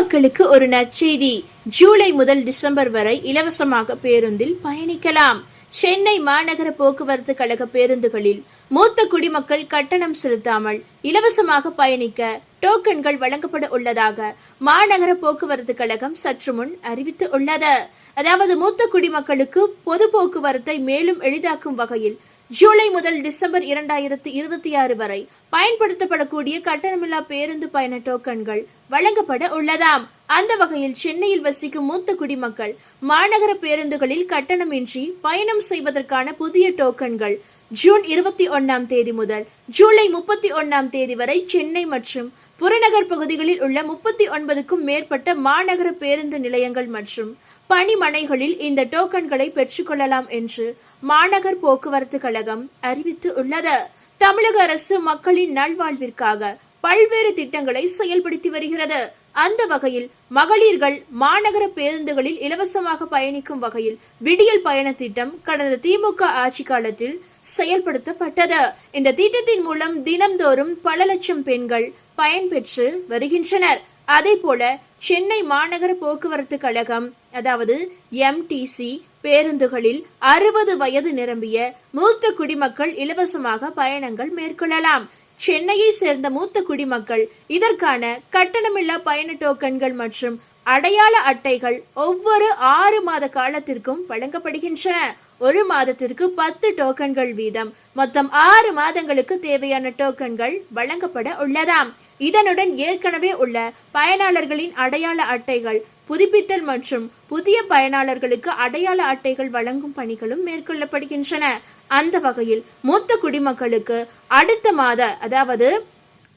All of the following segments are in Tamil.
குடிமக்களுக்கு ஒரு நற்செய்தி. ஜூலை முதல் டிசம்பர் வரை இலவசமாக பேருந்தில் பயணிக்கலாம். சென்னை மாநகர போக்குவரத்து கழக பேருந்துகளில் மூத்த குடிமக்கள் கட்டணம் செலுத்தாமல் இலவசமாக பயணிக்க டோக்கன்கள் வழங்கப்பட உள்ளதாக மாநகர போக்குவரத்து கழகம் சற்று முன் அறிவித்து உள்ளது. அதாவது மூத்த குடிமக்களுக்கு பொது போக்குவரத்தை மேலும் எளிதாக்கும் வகையில் ஜூலை முதல் டிசம்பர் 2026 வரை பயன்படுத்தப்படக்கூடிய கட்டணமில்லா பேருந்து பயண டோக்கன்கள் வழங்கப்பட உள்ளதாம். அந்த வகையில் சென்னையில் வசிக்கும் மூத்த குடிமக்கள் மாநகர பேருந்துகளில் கட்டணமின்றி பயணம் செய்வதற்கான புதிய டோக்கன்கள் ஜூன் 21 முதல் ஜூலை 31 வரை சென்னை மற்றும் புறநகர் பகுதிகளில் உள்ள 39க்கும் மேற்பட்ட மாநகர பேருந்து நிலையங்கள் மற்றும் பணிமனைகளில் இந்த டோக்கன்களை பெற்றுக்கொள்ளலாம் என்று மாநகர் போக்குவரத்து கழகம் அறிவித்து உள்ளது. தமிழக அரசு மக்களின் நல்வாழ்விற்காக பல்வேறு திட்டங்களை செயல்படுத்தி வருகிறது. அந்த வகையில் மகளிர்கள் மாநகர பேருந்துகளில் இலவசமாக பயணிக்கும் வகையில் விடியல் பயண திட்டம் கடந்த திமுக ஆட்சி காலத்தில் செயல்படுத்தப்பட்டது. இந்த திட்டத்தின் மூலம் தினம்தோறும் பல லட்சம் பெண்கள் பயன்பெற்று வருகின்றனர். அதே போல சென்னை மாநகர போக்குவரத்து கழகம் அதாவது MTC பேருந்துகளில் 60 வயது நிரம்பிய மூத்த குடிமக்கள் இலவசமாக பயணங்கள் மேற்கொள்ளலாம். சென்னையை சேர்ந்த மூத்த குடிமக்கள் இதற்கான கட்டணமில்லா பயண டோக்கன்கள் மற்றும் அடையாள அட்டைகள் ஒவ்வொரு 6 மாத காலத்திற்கும் வழங்கப்படுகின்றன. ஒரு மாதத்திற்கு 10 டோக்கன்கள் வீதம் மொத்தம் 6 மாதங்களுக்கு தேவையான டோக்கன்கள் வழங்கப்பட உள்ளதாம். இதனுடன் ஏற்கனவே உள்ள பயனாளர்களின் அடையாள அட்டைகள் புதுப்பித்தல் மற்றும் புதிய பயனாளர்களுக்கு அடையாள அட்டைகள் வழங்கும் பணிகளும் மேற்கொள்ளப்படுகின்றன. அந்த வகையில் மூத்த குடிமக்களுக்கு அடுத்த மாத அதாவது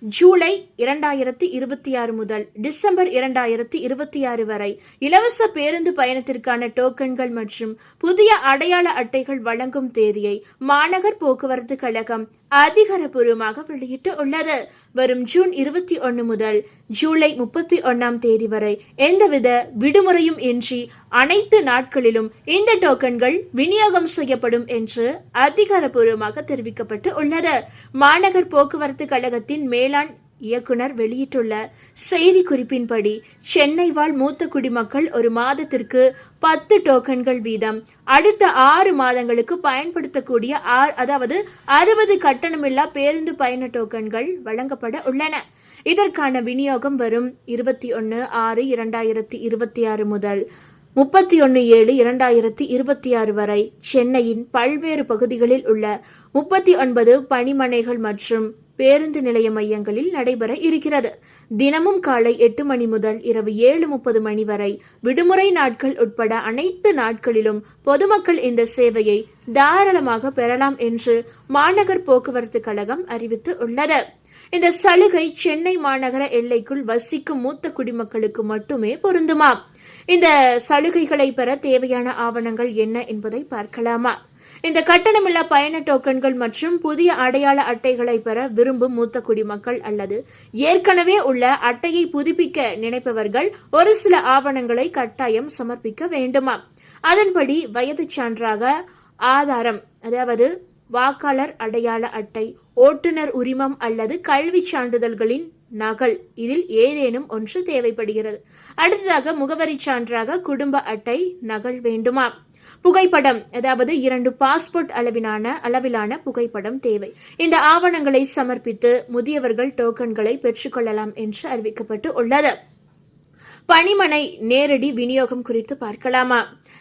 ஜூலை 2026 முதல் டிசம்பர் 2026 வரை இலவச பேருந்து பயணத்திற்கான டோக்கன்கள் மற்றும் புதிய அடையாள அட்டைகள் வழங்கும் தேதியை மாநகர் போக்குவரத்து கழகம் அதிகாரப்பூர்வமாக வெளியிட்டு உள்ளது. வரும் ஜூன் 21 முதல் ஜூலை 31 வரை எந்தவித விடுமுறையும் இன்றி அனைத்து நாட்களிலும் இந்த டோக்கன்கள் விநியோகம் செய்யப்படும் என்று அதிகாரப்பூர்வமாக தெரிவிக்கப்பட்டு உள்ளது. மாநகர் போக்குவரத்து கழகத்தின் மேலாண் இயக்குனர் வெளியிட்டுள்ள செய்தி குறிப்பின்படி சென்னை வாழ் மூத்த குடிமக்கள் ஒரு மாதத்திற்கு 10 டோக்கன்கள் வீதம் அடுத்த 6 மாதங்களுக்கு பயன்படுத்தக்கூடிய அதாவது 60 கட்டணமில்லா பேருந்து பயண டோக்கன்கள் வழங்கப்பட உள்ளன. இதற்கான விநியோகம் வரும் 21/6/2026 முதல் 31/7/2026 வரை சென்னையின் பல்வேறு பகுதிகளில் உள்ள 39 பணிமனைகள் மற்றும் பேருந்து நிலைய மையங்களில் நடைபெற இருக்கிறது. தினமும் காலை 8 மணி முதல் இரவு 7:30 மணி வரை விடுமுறை நாட்கள் உட்பட அனைத்து நாட்களிலும் பொதுமக்கள் இந்த சேவையை தாராளமாக பெறலாம் என்று மாநகர் போக்குவரத்து கழகம் அறிவித்து உள்ளது. இந்த சலுகை சென்னை மாநகர எல்லைக்குள் வசிக்கும் மூத்த குடிமக்களுக்கு மட்டுமே பொருந்துமா? இந்த சலுகைகளை பெற தேவையான ஆவணங்கள் என்ன என்பதை பார்க்கலாமா? இந்த கட்டணமில்லா பயண டோக்கன்கள் மற்றும் புதிய அடையாள அட்டைகளை பெற விரும்பும் மூத்த குடிமக்கள் அல்லது ஏற்கனவே உள்ள அட்டையை புதுப்பிக்க நினைப்பவர்கள் ஒரு சில ஆவணங்களை கட்டாயம் சமர்ப்பிக்க வேண்டுமா? அதன்படி வயது சான்றாக ஆதாரம் அதாவது வாக்காளர் அடையாள அட்டை, ஓட்டுநர் உரிமம் அல்லது கல்வி சான்றிதழ்களின் நகல் இதில் ஏதேனும் ஒன்று தேவைப்படுகிறது. அடுத்ததாக முகவரி சான்றாக குடும்ப அட்டை நகல் வேண்டுமா? புகைப்படம் அதாவது 2 பாஸ்போர்ட் அளவிலான புகைப்படம் தேவை. இந்த ஆவணங்களை சமர்ப்பித்து முதியவர்கள் டோக்கன்களை பெற்றுக்கொள்ளலாம் என்று அறிவிக்கப்பட்டு உள்ளது. பணிமனை நேரடி விநியோகம் குறித்து பார்க்கலாமா?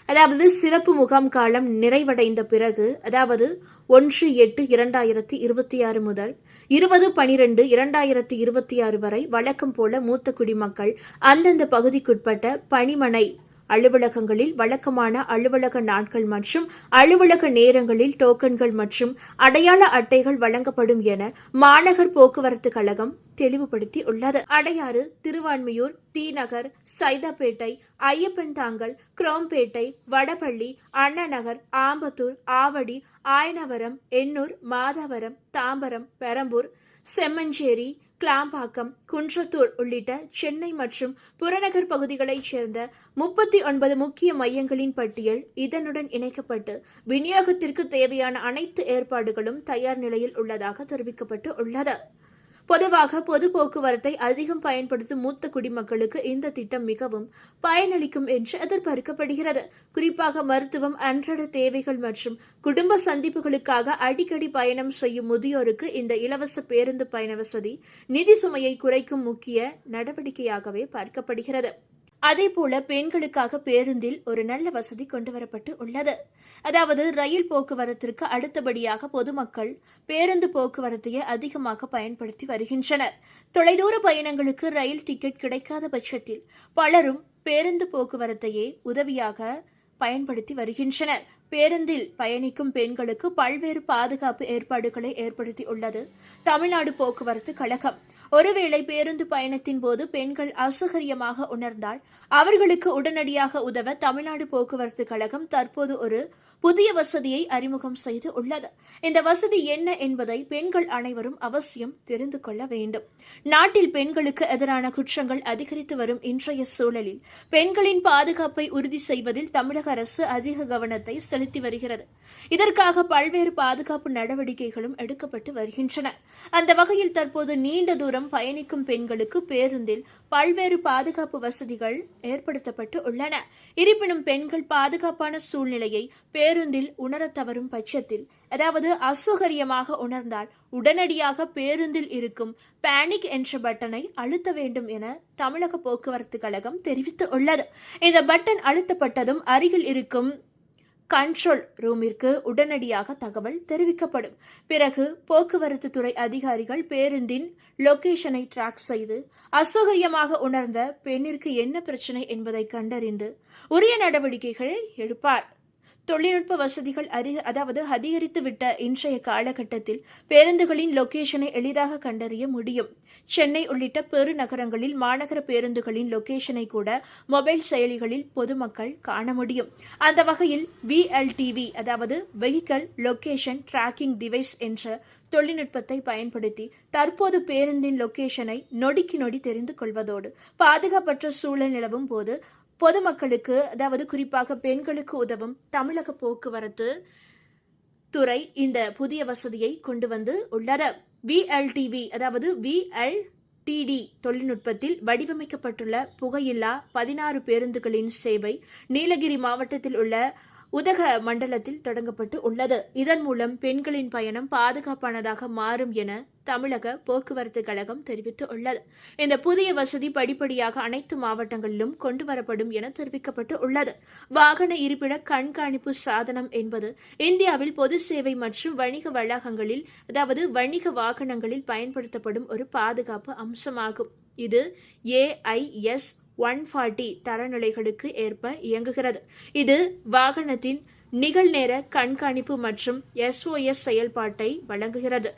அதாவது சிறப்பு முகாம் காலம் நிறைவடைந்த பிறகு அதாவது 1/8/2026 முதல் 20/12/2026 வரை வழக்கம் போல மூத்த குடிமக்கள் அந்தந்த பகுதிக்குட்பட்ட பணிமனை அலுவலகங்களில் வழக்கமான அலுவலக நாட்கள் மற்றும் அலுவலக நேரங்களில் டோக்கன்கள் மற்றும் அடையாள அட்டைகள் வழங்கப்படும் என மாநகர் போக்குவரத்து கழகம் தெளிவுபடுத்தி உள்ளது. அடையாறு, திருவான்மியூர், தீநகர், சைதாப்பேட்டை, ஐயப்பன் தாங்கல், குரோம்பேட்டை, வடபள்ளி, அண்ணா நகர், ஆம்பத்தூர், ஆவடி, ஆயனவரம், எண்ணூர், மாதவரம், தாம்பரம், பெரம்பூர், செம்மஞ்சேரி, கிளாம்பாக்கம், குன்றத்தூர் உள்ளிட்ட சென்னை மற்றும் புறநகர் பகுதிகளைச் சேர்ந்த 39 முக்கிய மையங்களின் பட்டியல் இதனுடன் இணைக்கப்பட்டு விநியோகத்திற்கு தேவையான அனைத்து ஏற்பாடுகளும் தயார் நிலையில் உள்ளதாக தெரிவிக்கப்பட்டு உள்ளது. பொதுவாக பொது போக்குவரத்தை அதிகம் பயன்படுத்தும் மூத்த குடிமக்களுக்கு இந்த திட்டம் மிகவும் பயனளிக்கும் என்று எதிர்பார்க்கப்படுகிறது. குறிப்பாக மருத்துவம், அன்றாட தேவைகள் மற்றும் குடும்ப சந்திப்புகளுக்காக அடிக்கடி பயணம் செய்யும் முதியோருக்கு இந்த இலவச பேருந்து பயண வசதி நிதி சுமையை குறைக்கும் முக்கிய நடவடிக்கையாகவே பார்க்கப்படுகிறது. அதேபோல பெண்களுக்காக பேருந்தில் ஒரு நல்ல வசதி கொண்டுவரப்பட்டு உள்ளது. அதாவது ரயில் போக்குவரத்திற்கு அடுத்தபடியாக பொதுமக்கள் பேருந்து போக்குவரத்தையே அதிகமாக பயன்படுத்தி வருகின்றனர். தொலைதூர பயணங்களுக்கு ரயில் டிக்கெட் கிடைக்காத பட்சத்தில் பலரும் பேருந்து போக்குவரத்தையே உதவியாக பயன்படுத்தி வருகின்றனர். பேருந்தில் பயணிக்கும் பெண்களுக்கு பல்வேறு பாதுகாப்பு ஏற்பாடுகளை ஏற்படுத்தி உள்ளது தமிழ்நாடு போக்குவரத்து கழகம். ஒருவேளை பேருந்து பயணத்தின் போது பெண்கள் அசௌகரியமாக உணர்ந்தால் அவர்களுக்கு உடனடியாக உதவ தமிழ்நாடு போக்குவரத்து கழகம் தற்போது ஒரு புதிய வசதியை அறிமுகம் செய்து உள்ளது. இந்த வசதி என்ன என்பதை பெண்கள் அனைவரும் அவசியம் தெரிந்து கொள்ள வேண்டும். நாட்டில் பெண்களுக்கு எதிரான குற்றங்கள் அதிகரித்து வரும் இன்றைய சூழலில் பெண்களின் பாதுகாப்பை உறுதி செய்வதில் தமிழக அரசு அதிக கவனத்தை செலுத்தி வருகிறது. இதற்காக பல்வேறு பாதுகாப்பு நடவடிக்கைகளும் எடுக்கப்பட்டு வருகின்றன. அந்த வகையில் தற்போது நீண்ட தூரம் பயணிக்கும் பெண்களுக்கு பேருந்தில் பல்வேறு பாதுகாப்பு வசதிகள் ஏற்படுத்தப்பட்டு உள்ளன. இருப்பினும் பெண்கள் பாதுகாப்பான சூழ்நிலையை பேருந்தில் உணர தவறும் பட்சத்தில், அதாவது அசௌகரியமாக உணர்ந்தால் உடனடியாக பேருந்தில் இருக்கும் பேனிக் என்ற பட்டனை அழுத்த வேண்டும் என தமிழக போக்குவரத்து கழகம் தெரிவித்து உள்ளது. இந்த பட்டன் அழுத்தப்பட்டதும் அருகில் இருக்கும் கண்ட்ரோல் ரூமிற்கு உடனடியாக தகவல் தெரிவிக்கப்படும். பிறகு போக்குவரத்து துறை அதிகாரிகள் பேருந்தின் லொகேஷனை டிராக் செய்து அசௌகரியமாக உணர்ந்த பெண்ணிற்கு என்ன பிரச்சனை என்பதை கண்டறிந்து உரிய நடவடிக்கைகளை எடுப்பார். தொழில்நுட்ப வசதிகள் அதிகரித்துவிட்ட இன்றைய காலகட்டத்தில் பேருந்துகளின் லொகேஷனை எளிதாக கண்டறிய முடியும். சென்னை உள்ளிட்ட பெருநகரங்களில் மாநகர பேருந்துகளின் லொகேஷனை கூட மொபைல் செயலிகளில் பொதுமக்கள் காண முடியும். அந்த வகையில் VLTV vehicle location tracking device என்ற தொழில்நுட்பத்தை பயன்படுத்தி தற்போது பேருந்தின் லொகேஷனை நொடிக்கு நொடி தெரிந்து கொள்வதோடு பாதுகாப்பற்ற சூழல் நிலவும் போது பொதுமக்களுக்கு குறிப்பாக பெண்களுக்கு உதவும் தமிழக போக்குவரத்து துறை இந்த புதிய வசதியை கொண்டு வந்து உள்ளது. VLTV VLTD தொழில்நுட்பத்தில் வடிவமைக்கப்பட்டுள்ள புகையில்லா 16 பேருந்துகளின் சேவை நீலகிரி மாவட்டத்தில் உள்ள உதக மண்டலத்தில் தொடங்கப்பட்டு உள்ளது. இதன் மூலம் பெண்களின் பயணம் பாதுகாப்பானதாக மாறும் என தமிழக போக்குவரத்து கழகம் தெரிவித்து உள்ளது. இந்த புதிய வசதி படிப்படியாக அனைத்து மாவட்டங்களிலும் கொண்டுவரப்படும் என தெரிவிக்கப்பட்டு உள்ளது. வாகன இருப்பிட கண்காணிப்பு சாதனம் என்பது இந்தியாவில் பொது சேவை மற்றும் வணிக வளாகங்களில் வணிக வாகனங்களில் பயன்படுத்தப்படும் ஒரு பாதுகாப்பு அம்சமாகும். இது AIS 140 தரநிலைகளுக்கு ஏற்ப இயங்குகிறது. இது வாகனத்தின் நிகழ்நேர கண்காணிப்பு மற்றும் SOS செயல்பாட்டை வழங்குகிறது.